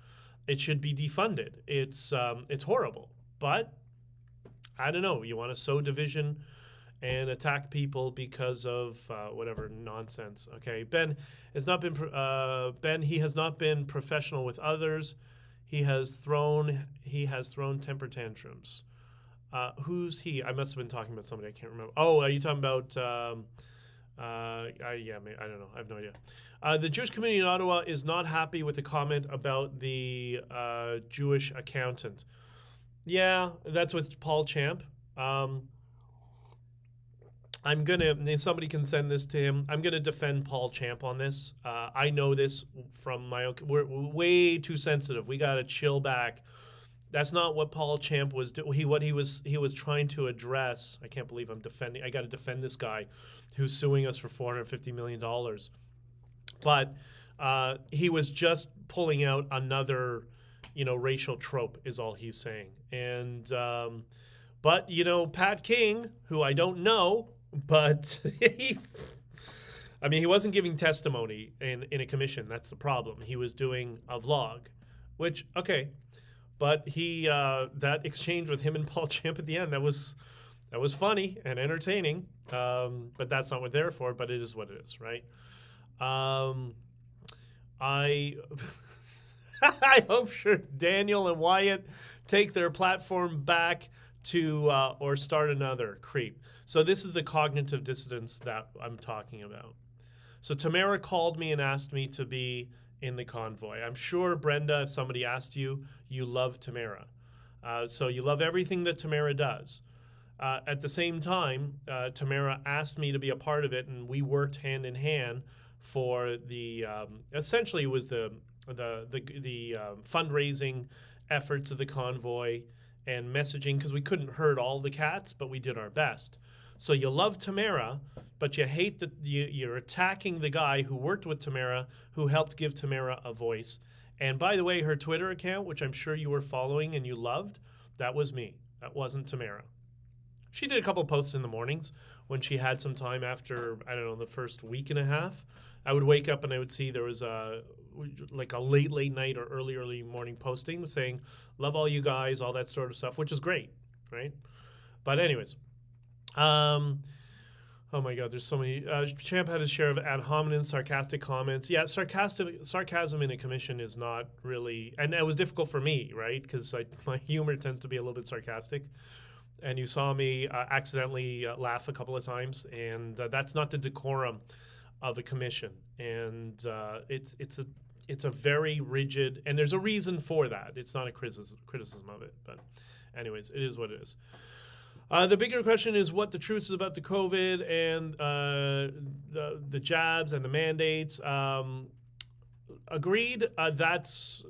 It should be defunded. It's horrible. But I don't know. You want to sow division and attack people because of whatever nonsense. Okay, Ben has not been. He has not been professional with others. He has thrown temper tantrums. Who's he? I must have been talking about somebody. I can't remember. Oh, are you talking about? I don't know. I have no idea. The Jewish community in Ottawa is not happy with the comment about the Jewish accountant. Yeah, that's with Paul Champ. Somebody can send this to him. I'm gonna defend Paul Champ on this. I know this from my own. We're way too sensitive. We gotta chill back. That's not what Paul Champ was doing. What he was trying to address. I can't believe I'm defending. I got to defend this guy who's suing us for $450 million. But he was just pulling out another, racial trope is all he's saying. And but Pat King, who I don't know, but he wasn't giving testimony in a commission. That's the problem. He was doing a vlog, which okay. But he that exchange with him and Paul Champ at the end, that was funny and entertaining. But that's not what they're for. But it is what it is, right? I hope sure Daniel and Wyatt take their platform back to or start another creep. So this is the cognitive dissonance that I'm talking about. So Tamara called me and asked me to be in the convoy. I'm sure, Brenda, if somebody asked you, you love Tamara. So you love everything that Tamara does. At the same time, Tamara asked me to be a part of it, and we worked hand in hand for the essentially it was the fundraising efforts of the convoy and messaging, because we couldn't herd all the cats, but we did our best. So you love Tamara, but you hate that you're attacking the guy who worked with Tamara, who helped give Tamara a voice. And by the way, her Twitter account, which I'm sure you were following and you loved, that was me. That wasn't Tamara. She did a couple posts in the mornings when she had some time after, I don't know, the first week and a half. I would wake up and I would see there was a late night or early morning posting saying, love all you guys, all that sort of stuff, which is great, right? But anyways, oh my God, there's so many. Champ had his share of ad hominem, sarcastic comments. Yeah, sarcasm in a commission is not really, and it was difficult for me, right? Because my humor tends to be a little bit sarcastic. And you saw me accidentally laugh a couple of times, and that's not the decorum of a commission. And it's a very rigid, and there's a reason for that. It's not a criticism of it, but anyways, it is what it is. The bigger question is what the truth is about the COVID and the jabs and the mandates. Agreed. That's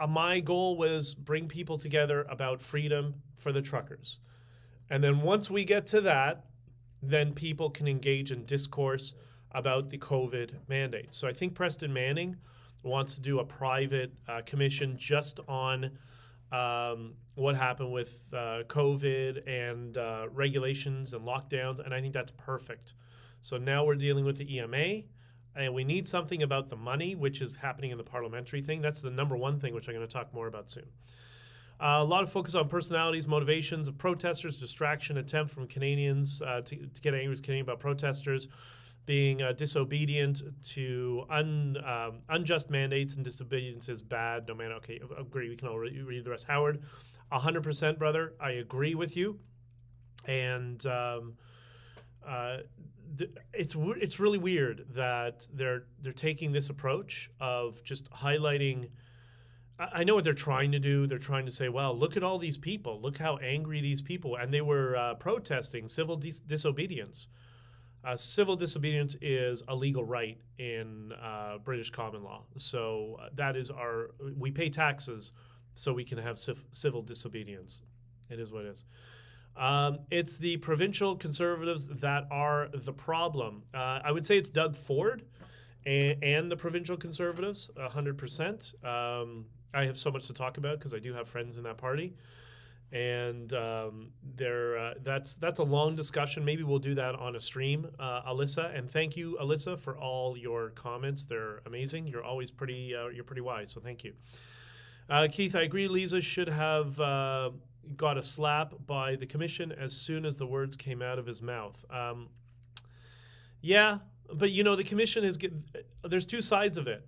my goal was bring people together about freedom for the truckers. And then once we get to that, then people can engage in discourse about the COVID mandates. So I think Preston Manning wants to do a private commission just on what happened with COVID and regulations and lockdowns, and I think that's perfect. So now we're dealing with the EMA, and we need something about the money, which is happening in the parliamentary thing. That's the number one thing, which I'm going to talk more about soon. A lot of focus on personalities, motivations of protesters, distraction, attempt from Canadians to get angry with Canadians about protesters being disobedient to unjust mandates, and disobedience is bad no matter. Okay, agree. We can all read the rest. Howard, 100%, brother. I agree with you. And it's really weird that they're taking this approach of just highlighting. I know what they're trying to do. They're trying to say, well, look at all these people. Look how angry these people. And they were protesting civil disobedience. Civil disobedience is a legal right in British common law. So that is we pay taxes so we can have civil disobedience. It is what it is. It's the provincial Conservatives that are the problem. I would say it's Doug Ford and the provincial Conservatives, 100%. I have so much to talk about because I do have friends in that party. And that's a long discussion. Maybe we'll do that on a stream, Alyssa. And thank you, Alyssa, for all your comments. They're amazing. You're always pretty wise. So thank you, Keith. I agree. Lisa should have got a slap by the commission as soon as the words came out of his mouth. Yeah, but the commission there's two sides of it.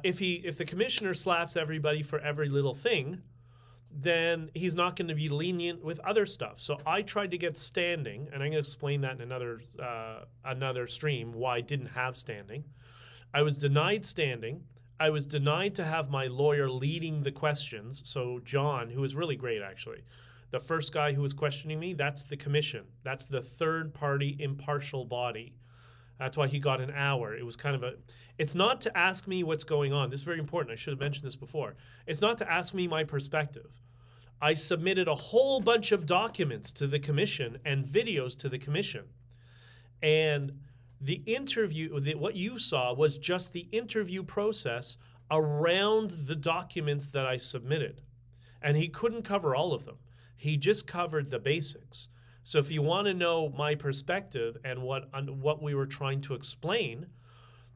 If the commissioner slaps everybody for every little thing, then he's not going to be lenient with other stuff. So I tried to get standing, and I'm going to explain that in another stream, why I didn't have standing. I was denied standing. I was denied to have my lawyer leading the questions. So John, who was really great actually, the first guy who was questioning me, that's the commission. That's the third-party impartial body. That's why he got an hour. It was kind of it's not to ask me what's going on. This is very important. I should have mentioned this before. It's not to ask me my perspective. I submitted a whole bunch of documents to the commission and videos to the commission. And the interview, what you saw was just the interview process around the documents that I submitted. And he couldn't cover all of them. He just covered the basics. So if you want to know my perspective and what we were trying to explain,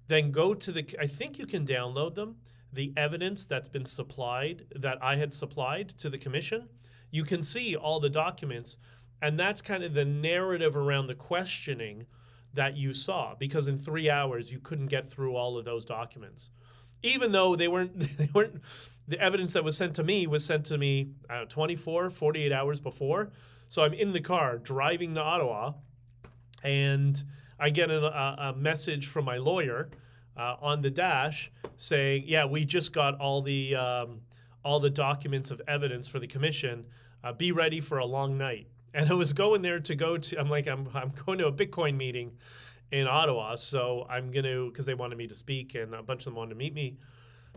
then go to I think you can download them, the evidence that's been supplied, that I had supplied to the commission. You can see all the documents, and that's kind of the narrative around the questioning that you saw, because in 3 hours you couldn't get through all of those documents. Even though they weren't the evidence that was sent to me 24, 48 hours before. So I'm in the car driving to Ottawa, and I get a message from my lawyer on the dash saying, "Yeah, we just got all the documents of evidence for the commission. Be ready for a long night." And I was going there I'm going to a Bitcoin meeting in Ottawa, so I'm going to, because they wanted me to speak and a bunch of them wanted to meet me.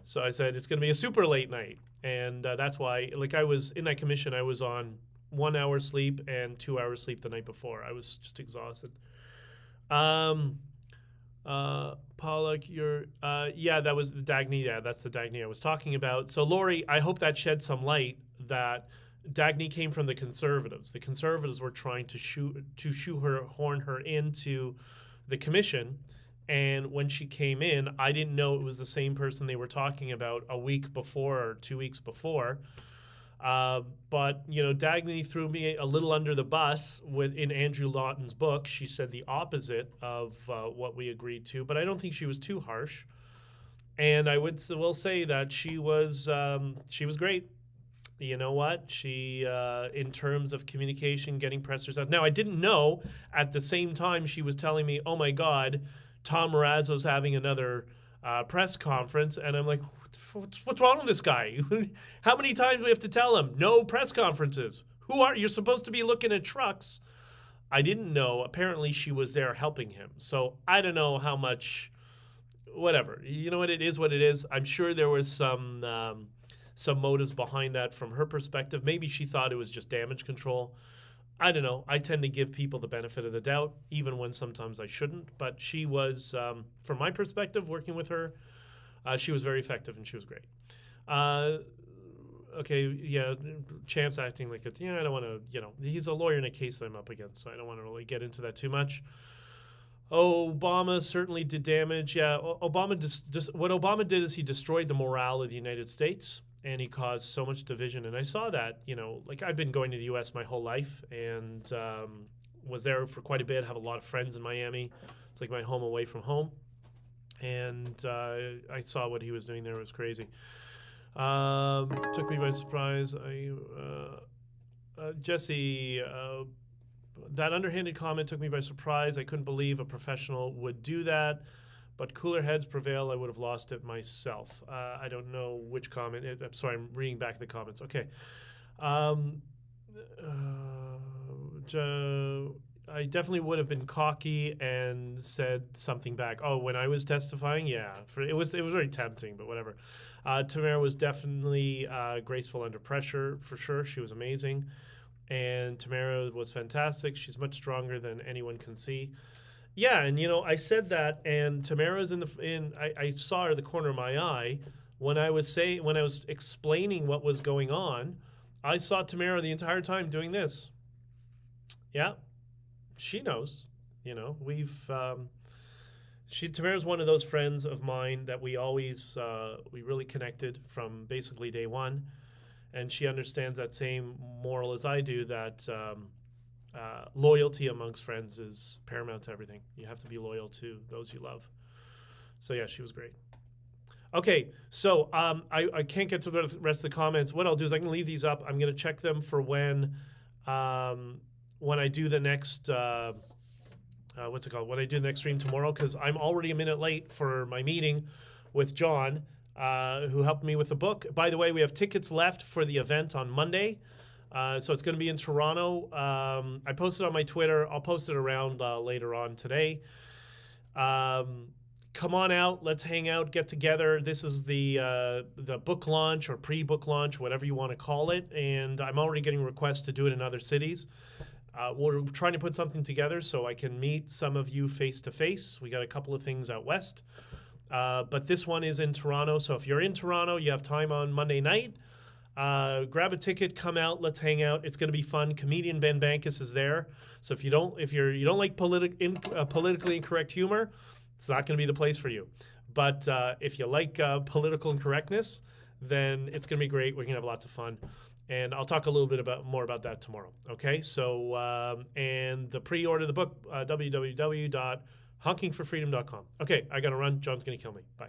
So I said, it's going to be a super late night. And that's why, I was in that commission, I was on 1 hour sleep and 2 hours sleep the night before. I was just exhausted. Pollock, that was the Dagny. Yeah, that's the Dagny I was talking about. So Lori, I hope that shed some light that Dagny came from the Conservatives. The Conservatives were trying to shoehorn her into the commission. And when she came in, I didn't know it was the same person they were talking about a week before or 2 weeks before. But Dagny threw me a little under the bus in Andrew Lawton's book. She said the opposite of what we agreed to, but I don't think she was too harsh. And I will say that she was great. You know what? She, in terms of communication, getting pressers out. Now, I didn't know at the same time she was telling me, oh my God, Tom Marazzo's having another press conference. And I'm like, what's wrong with this guy? How many times do we have to tell him? No press conferences. You're supposed to be looking at trucks. I didn't know. Apparently she was there helping him. So I don't know how much, whatever. You know what, it is what it is. I'm sure there was some motives behind that from her perspective. Maybe she thought it was just damage control. I don't know. I tend to give people the benefit of the doubt, even when sometimes I shouldn't. But she was, from my perspective, working with her, she was very effective and she was great. Okay, yeah, Champ's acting like it. Yeah, I don't want to, he's a lawyer in a case that I'm up against, so I don't want to really get into that too much. Obama certainly did damage. Yeah, what Obama did is he destroyed the morale of the United States, and he caused so much division. And I saw that, like I've been going to the U.S. my whole life, and was there for quite a bit, have a lot of friends in Miami. It's like my home away from home. And I saw what he was doing there. It was crazy. Took me by surprise. Jesse, that underhanded comment took me by surprise. I couldn't believe a professional would do that. But cooler heads prevail. I would have lost it myself. I don't know which comment. I'm sorry, I'm reading back the comments. Okay. I definitely would have been cocky and said something back. Oh, when I was testifying, yeah. It was very tempting, but whatever. Tamara was definitely graceful under pressure, for sure. She was amazing. And Tamara was fantastic. She's much stronger than anyone can see. Yeah, and I said that, and Tamara's I saw her the corner of my eye when I was explaining what was going on. I saw Tamara the entire time doing this. Yeah, she knows. Tamara's one of those friends of mine that we always we really connected from basically day one, and she understands that same moral as I do, that loyalty amongst friends is paramount to everything. You have to be loyal to those you love. So yeah, she was great. Okay, so I can't get to the rest of the comments. What I'll do is I can leave these up. I'm going to check them for when I do the next when I do the next stream tomorrow, because I'm already a minute late for my meeting with John, who helped me with the book. By the way, we have tickets left for the event on Monday. So it's going to be in Toronto. I posted on my Twitter. I'll post it around later on today. Come on out. Let's hang out, get together. This is the book launch or pre-book launch, whatever you want to call it. And I'm already getting requests to do it in other cities. We're trying to put something together so I can meet some of you face-to-face. We got a couple of things out west. But this one is in Toronto. So if you're in Toronto, you have time on Monday night. Grab a ticket, come out, let's hang out. It's going to be fun. Comedian Ben Bankus is there. So if you don't like politically incorrect humor, it's not going to be the place for you. But if you like political incorrectness, then it's going to be great. We're going to have lots of fun. And I'll talk a little bit more about that tomorrow. Okay? So, and the pre-order the book, www.honkingforfreedom.com. Okay, I got to run. John's going to kill me. Bye.